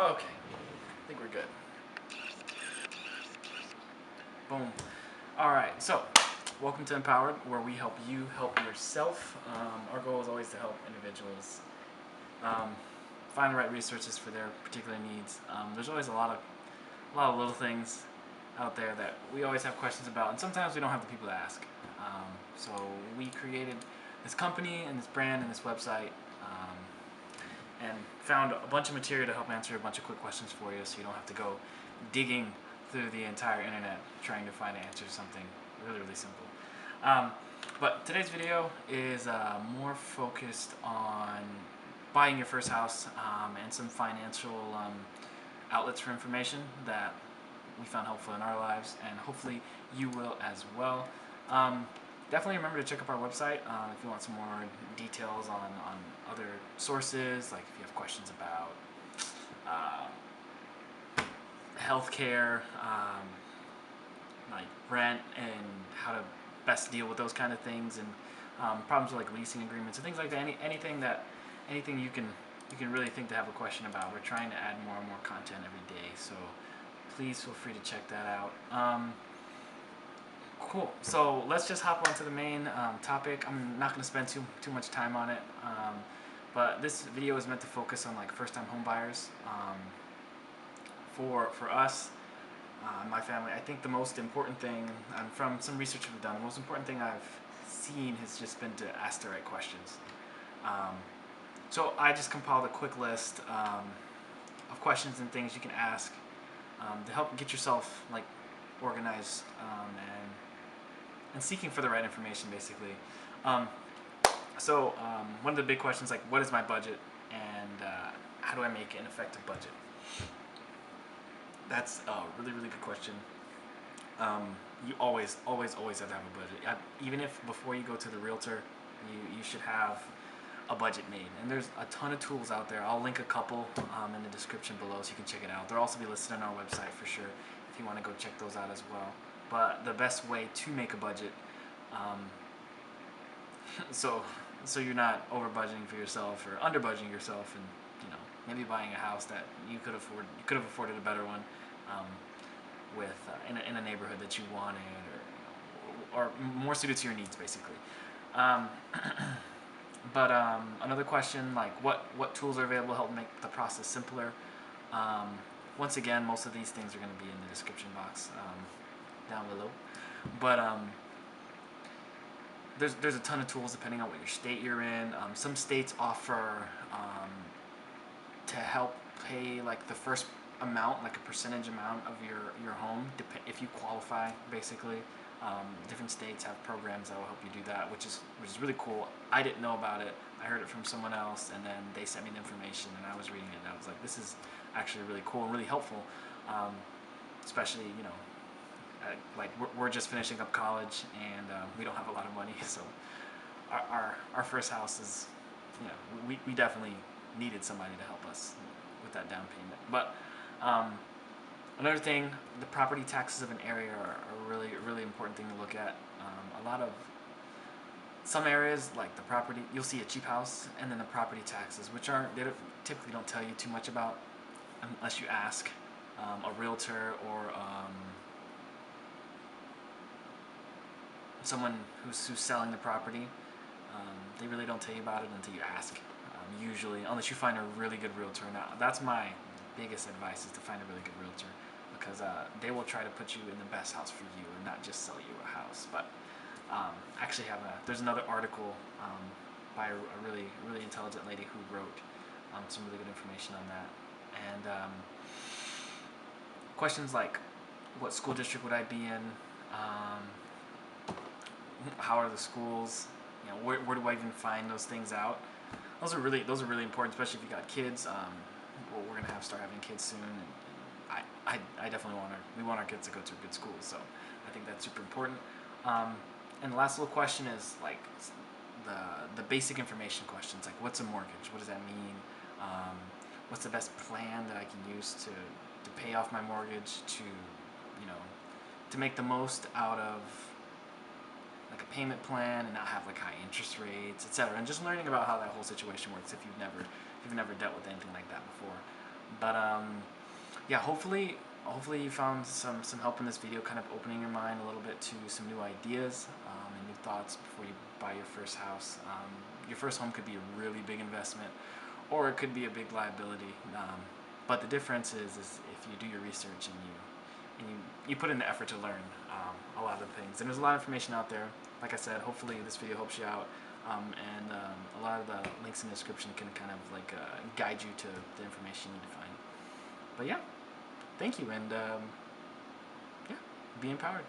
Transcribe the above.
Okay, I think we're good. Boom. All right, so welcome to Empowered, where we help you help yourself. Our goal is always to help individuals find the right resources for their particular needs. There's always a lot of little things out there that we always have questions about, and sometimes we don't have the people to ask. So we created this company and this brand and this website, and found a bunch of material to help answer a bunch of quick questions for you, so you don't have to go digging through the entire internet trying to find an answer to something really simple. But today's video is more focused on buying your first house, and some financial outlets for information that we found helpful in our lives, and hopefully you will as well. Definitely remember to check up our website if you want some more details on other sources, like if you have questions about healthcare, like rent, and how to best deal with those kind of things, and problems with like leasing agreements and things like that. Anything you can really think to have a question about. We're trying to add more and more content every day, so please feel free to check that out. Cool. So let's just hop onto the main topic. I'm not going to spend too much time on it, but this video is meant to focus on like first-time home buyers. For us, my family, I think the most important thing, and from some research we've done, the most important thing I've seen has just been to ask the right questions. So I just compiled a quick list of questions and things you can ask to help get yourself like organized, and seeking for the right information, basically. One of the big questions, like, what is my budget, and how do I make an effective budget? That's a really good question. You always have to have a budget. Even if before you go to the realtor, you should have a budget made. And there's a ton of tools out there. I'll link a couple in the description below so you can check it out. They'll also be listed on our website for sure if you want to go check those out as well. But the best way to make a budget, so you're not over budgeting for yourself or under budgeting yourself, and maybe buying a house that you could have afforded a better one, with in a neighborhood that you wanted, or more suited to your needs, basically. But another question, like what tools are available to help make the process simpler? Once again, most of these things are going to be in the description box down below. But there's a ton of tools depending on what your state you're in. Some states offer to help pay like the first amount, like a percentage amount of your home, if you qualify, basically. Different states have programs that will help you do that, which is really cool. I didn't know about it. I heard it from someone else, and then they sent me the information, and I was reading it, and I was like, this is actually really cool and really helpful. Especially, like we're just finishing up college, and we don't have a lot of money, so our first house is, we definitely needed somebody to help us with that down payment. But another thing, the property taxes of an area are a really important thing to look at. Some areas, like the property, you'll see a cheap house, and then the property taxes, which typically don't tell you too much about unless you ask a realtor or someone who's selling the property. They really don't tell you about it until you ask, usually, unless you find a really good realtor. Now, that's my biggest advice, is to find a really good realtor, because they will try to put you in the best house for you and not just sell you a house. But actually there's another article by a really intelligent lady who wrote some really good information on that. And questions like, what school district would I be in? How are the schools? Where do I even find those things out? Those are really important, especially if you got kids. We're gonna start having kids soon, and I definitely we want our kids to go to a good school, so I think that's super important. And the last little question is like the basic information questions, like what's a mortgage? What does that mean? What's the best plan that I can use to pay off my mortgage, to make the most out of like a payment plan and not have like high interest rates, etc. And just learning about how that whole situation works if you've never dealt with anything like that before. But yeah, hopefully you found some help in this video, kind of opening your mind a little bit to some new ideas and new thoughts before you buy your first house. Your first home could be a really big investment, or it could be a big liability. But the difference is if you do your research and you put in the effort to learn a lot of things. And there's a lot of information out there. Like I said, hopefully this video helps you out. And a lot of the links in the description can kind of like guide you to the information you need to find. But yeah, thank you, and yeah, be empowered.